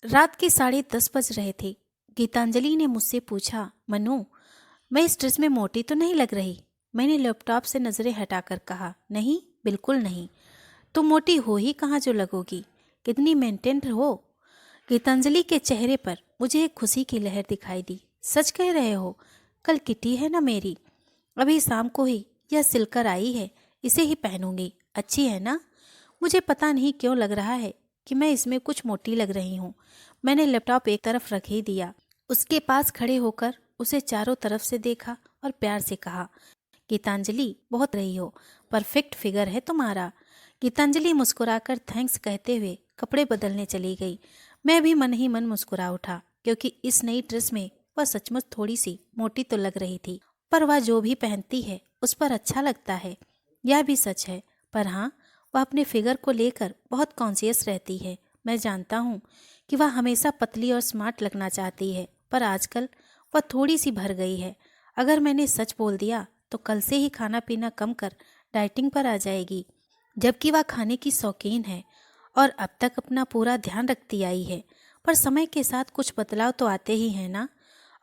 रात के 10:30 बज रहे थे। गीतांजलि ने मुझसे पूछा, मनु, मैं इस ड्रेस में मोटी तो नहीं लग रही? मैंने लैपटॉप से नज़रें हटाकर कहा, नहीं, बिल्कुल नहीं। तुम मोटी हो ही कहाँ जो लगोगी, कितनी मेंटेन हो। गीतांजलि के चेहरे पर मुझे एक खुशी की लहर दिखाई दी। सच कह रहे हो? कल किटी है ना मेरी, अभी शाम को ही यह सिलकर आई है, इसे ही पहनूंगी। अच्छी है ना? मुझे पता नहीं क्यों लग रहा है कि मैं इसमें कुछ मोटी लग रही हूँ। मैंने लैपटॉप एक तरफ रख ही दिया, उसके पास खड़े होकर उसे चारों तरफ से देखा और प्यार से कहा, गीतांजलि बहुत रही हो, परफेक्ट फिगर है तुम्हारा। गीतांजलि मुस्कुराकर थैंक्स कहते हुए कपड़े बदलने चली गई। मैं भी मन ही मन मुस्कुरा उठा, क्योंकि इस नई ड्रेस में वह सचमुच थोड़ी सी मोटी तो लग रही थी, पर वह जो भी पहनती है उस पर अच्छा लगता है, यह भी सच है। पर हाँ, वह अपने फिगर को लेकर बहुत कॉन्शियस रहती है। मैं जानता हूँ कि वह हमेशा पतली और स्मार्ट लगना चाहती है, पर आजकल वह थोड़ी सी भर गई है। अगर मैंने सच बोल दिया तो कल से ही खाना पीना कम कर डाइटिंग पर आ जाएगी, जबकि वह खाने की शौकीन है और अब तक अपना पूरा ध्यान रखती आई है। पर समय के साथ कुछ बदलाव तो आते ही हैं ना।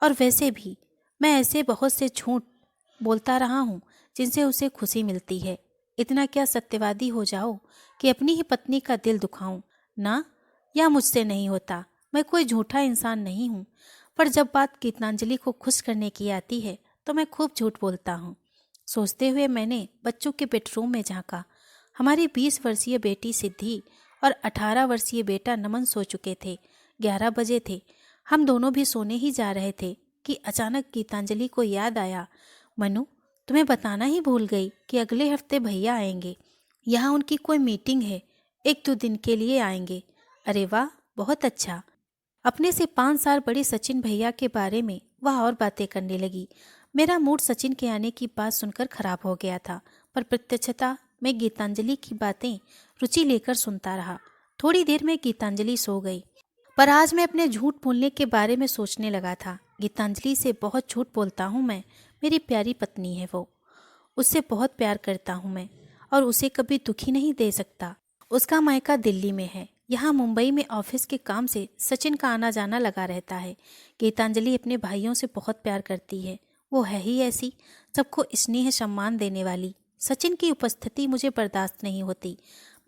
और वैसे भी मैं ऐसे बहुत से झूठ बोलता रहा हूँ जिनसे उसे खुशी मिलती है। इतना क्या सत्यवादी हो जाओ कि अपनी ही पत्नी का दिल दुखाऊं ना? यह मुझसे नहीं होता। मैं कोई झूठा इंसान नहीं हूँ। पर जब बात गीतांजलि को खुश करने की आती है तो मैं खूब झूठ बोलता हूँ। सोचते हुए मैंने बच्चों के बेडरूम में झांका। हमारी 20 वर्षीय बेटी सिद्धि और 18 वर्षीय बेटा नमन सो चुके थे। 11 बजे थे। हम दोनों भी सोने ही जा रहे थे कि अचानक गीतांजलि को याद आया, मनु, तुम्हें बताना ही भूल गई कि अगले हफ्ते भैया आएंगे। यहाँ उनकी कोई मीटिंग है, 1-2 दिन के लिए आएंगे। अरे वाह, बहुत अच्छा। अपने से 5 साल बड़े सचिन भैया के बारे में वह और बातें करने लगी। मेरा मूड सचिन के आने की बात सुनकर खराब हो गया था, पर प्रत्यक्षता में गीतांजलि की बातें रुचि लेकर सुनता रहा। थोड़ी देर में गीतांजलि सो गई, पर आज मैं अपने झूठ बोलने के बारे में सोचने लगा था। गीतांजलि से बहुत झूठ बोलता हूँ मैं। मेरी प्यारी पत्नी है वो, उससे बहुत प्यार करता हूँ मैं और उसे कभी दुखी नहीं दे सकता। उसका मायका दिल्ली में है। यहाँ मुंबई में ऑफिस के काम से सचिन का आना जाना लगा रहता है। गीतांजलि अपने भाइयों से बहुत प्यार करती है। वो है ही ऐसी, सबको स्नेह सम्मान देने वाली। सचिन की उपस्थिति मुझे बर्दाश्त नहीं होती।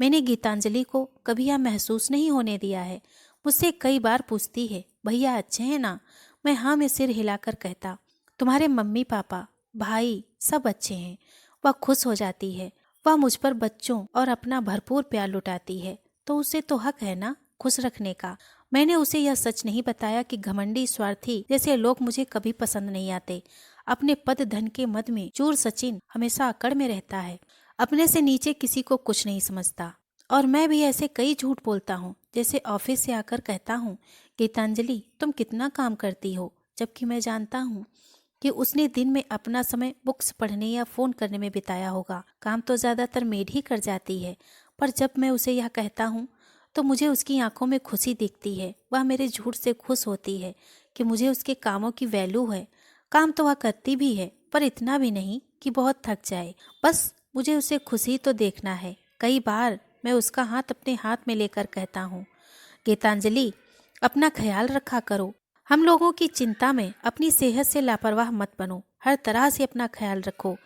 मैंने गीतांजलि को कभी यह महसूस नहीं होने दिया है। मुझसे कई बार पूछती है, भैया अच्छे हैं ना? मैं हाँ में सिर हिलाकर कहता, तुम्हारे मम्मी पापा भाई सब अच्छे हैं। वह खुश हो जाती है। वह मुझ पर बच्चों और अपना भरपूर प्यार लुटाती है, तो उसे तो हक है ना खुश रखने का। मैंने उसे यह सच नहीं बताया कि घमंडी स्वार्थी जैसे लोग मुझे कभी पसंद नहीं आते। अपने पद धन के मद में चूर सचिन हमेशा अकड़ में रहता है, अपने से नीचे किसी को कुछ नहीं समझता। और मैं भी ऐसे कई झूठ बोलता हूँ, जैसे ऑफिस से आकर कहता हूँ, गीतांजलि तुम कितना काम करती हो, जबकि मैं जानता हूँ कि उसने दिन में अपना समय बुक्स पढ़ने या फ़ोन करने में बिताया होगा। काम तो ज़्यादातर मेड ही कर जाती है। पर जब मैं उसे यह कहता हूँ तो मुझे उसकी आंखों में खुशी दिखती है। वह मेरे झूठ से खुश होती है कि मुझे उसके कामों की वैल्यू है। काम तो वह करती भी है, पर इतना भी नहीं कि बहुत थक जाए। बस मुझे उसे खुशी तो देखना है। कई बार मैं उसका हाथ अपने हाथ में लेकर कहता हूँ, गीतांजलि अपना ख्याल रखा करो। हम लोगों की चिंता में अपनी सेहत से लापरवाह मत बनो। हर तरह से अपना ख्याल रखो।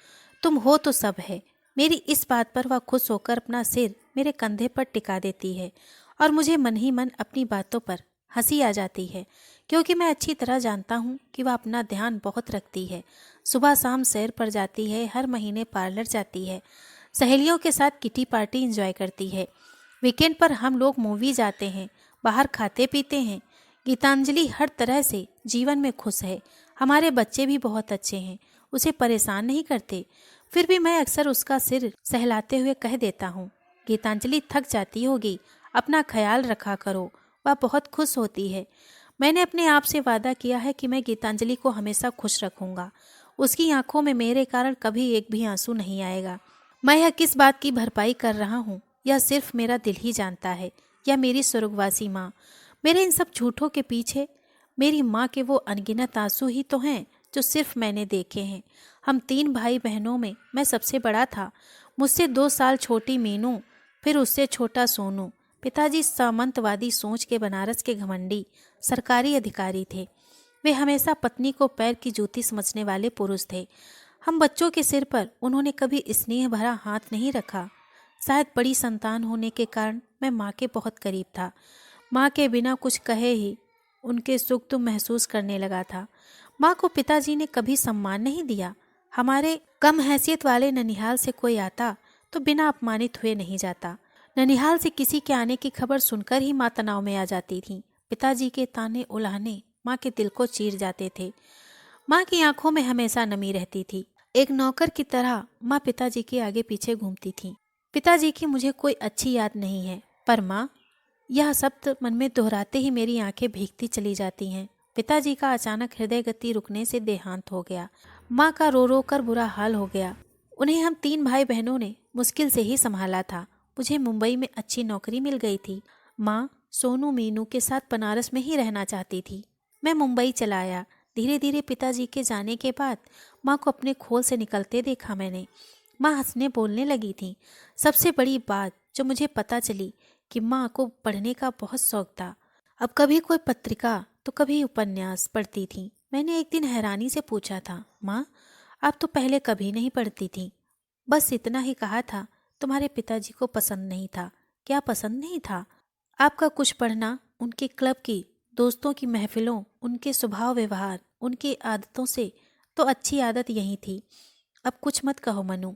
तुम हो तो सब है। मेरी इस बात पर वह खुश होकर अपना सिर मेरे कंधे पर टिका देती है और मुझे मन ही मन अपनी बातों पर हंसी आ जाती है, क्योंकि मैं अच्छी तरह जानता हूँ कि वह अपना ध्यान बहुत रखती है। सुबह शाम सैर पर जाती है, हर महीने पार्लर जाती है, सहेलियों के साथ किटी पार्टी एंजॉय करती है। वीकेंड पर हम लोग मूवी जाते हैं, बाहर खाते पीते हैं। गीतांजलि हर तरह से जीवन में खुश है। हमारे बच्चे भी बहुत अच्छे हैं, उसे परेशान नहीं करते। फिर भी मैं अक्सर उसका सिर सहलाते हुए कह देता हूँ, गीतांजलि थक जाती होगी, अपना ख्याल रखा करो। वह बहुत खुश होती है। मैंने अपने आप से वादा किया है कि मैं गीतांजलि को हमेशा खुश रखूंगा। उसकी आंखों में मेरे कारण कभी एक भी आंसू नहीं आएगा। मैं यह किस बात की भरपाई कर रहा हूँ यह सिर्फ मेरा दिल ही जानता है, या मेरी स्वर्गवासी माँ। मेरे इन सब झूठों के पीछे मेरी माँ के वो अनगिनत आंसू ही तो हैं जो सिर्फ मैंने देखे हैं। हम 3 भाई बहनों में मैं सबसे बड़ा था। मुझसे 2 साल छोटी मीनू, फिर उससे छोटा सोनू, पिताजी सामंतवादी सोच के बनारस के घमंडी सरकारी अधिकारी थे। वे हमेशा पत्नी को पैर की जूती समझने वाले पुरुष थे। हम बच्चों के सिर पर उन्होंने कभी स्नेह भरा हाथ नहीं रखा। शायद बड़ी संतान होने के कारण मैं माँ के बहुत करीब था। माँ के बिना कुछ कहे ही उनके सुख तो महसूस करने लगा था। माँ को पिताजी ने कभी सम्मान नहीं दिया। हमारे कम हैसियत वाले ननिहाल से कोई आता तो बिना अपमानित हुए नहीं जाता। ननिहाल से किसी के आने की खबर सुनकर ही माँ तनाव में आ जाती थी। पिताजी के ताने उलाहने माँ के दिल को चीर जाते थे। माँ की आंखों में हमेशा नमी रहती थी। एक नौकर की तरह माँ पिताजी के आगे पीछे घूमती थी। पिताजी की मुझे कोई अच्छी याद नहीं है, पर माँ, यह शब्द मन में दोहराते ही मेरी आंखें भीगती चली जाती हैं। पिताजी का अचानक हृदय गति रुकने से देहांत हो गया। माँ का रो रो कर बुरा हाल हो गया। उन्हें हम 3 भाई बहनों ने मुश्किल से ही संभाला था। मुझे मुंबई में अच्छी नौकरी मिल गई थी। माँ सोनू मीनू के साथ बनारस में ही रहना चाहती थी। मैं मुंबई चला आया। धीरे धीरे पिताजी के जाने के बाद माँ को अपने खोल से निकलते देखा मैंने। माँ हंसने बोलने लगी थी। सबसे बड़ी बात जो मुझे पता चली कि माँ को पढ़ने का बहुत शौक था। अब कभी कोई पत्रिका तो कभी उपन्यास पढ़ती थी। मैंने एक दिन हैरानी से पूछा था, माँ, आप तो पहले कभी नहीं पढ़ती थी। बस इतना ही कहा था। तुम्हारे पिताजी को पसंद नहीं था। क्या पसंद नहीं था? आपका कुछ पढ़ना, उनके क्लब की दोस्तों की महफिलों, उनके स्वभाव व्यवहार, उनकी आदतों से तो अच्छी आदत यही थी। अब कुछ मत कहो मनु।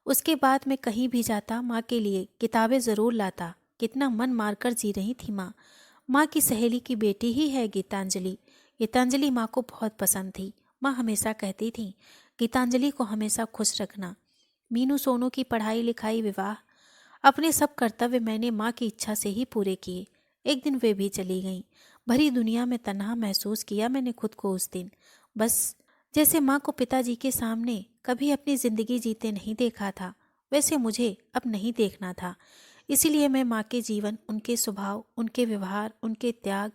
उसके बाद मैं कहीं भी जाता माँ के लिए किताबें ज़रूर लाता। कितना मन मारकर जी रही थी माँ। माँ की सहेली की बेटी ही है गीतांजलि। गीतांजलि माँ को बहुत पसंद थी। माँ हमेशा कहती थी, गीतांजलि को हमेशा खुश रखना। मीनू सोनू की पढ़ाई लिखाई, विवाह, अपने सब कर्तव्य मैंने माँ की इच्छा से ही पूरे किए। एक दिन वे भी चली गईं। भरी दुनिया में तन्हा महसूस किया मैंने खुद को उस दिन। बस जैसे माँ को पिताजी के सामने कभी अपनी जिंदगी जीते नहीं देखा था, वैसे मुझे अब नहीं देखना था। इसीलिए मैं माँ के जीवन, उनके स्वभाव, उनके व्यवहार, उनके त्याग,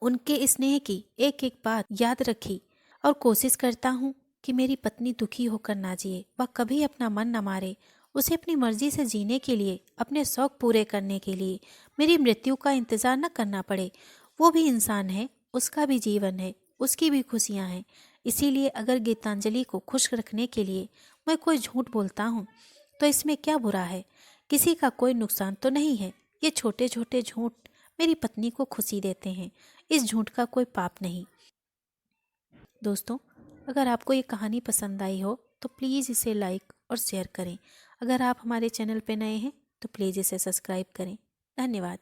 उनके स्नेह की एक एक बात याद रखी और कोशिश करता हूँ कि मेरी पत्नी दुखी होकर ना जिए, वह कभी अपना मन न मारे। उसे अपनी मर्जी से जीने के लिए, अपने शौक पूरे करने के लिए मेरी मृत्यु का इंतजार न करना पड़े। वो भी इंसान है, उसका भी जीवन है, उसकी भी खुशियाँ हैं। इसीलिए अगर गीतांजलि को खुश रखने के लिए मैं कोई झूठ बोलता हूँ तो इसमें क्या बुरा है? किसी का कोई नुकसान तो नहीं है। ये छोटे छोटे झूठ मेरी पत्नी को खुशी देते हैं। इस झूठ का कोई पाप नहीं। दोस्तों, अगर आपको ये कहानी पसंद आई हो तो प्लीज़ इसे लाइक और शेयर करें। अगर आप हमारे चैनल पर नए हैं तो प्लीज़ इसे सब्सक्राइब करें। धन्यवाद।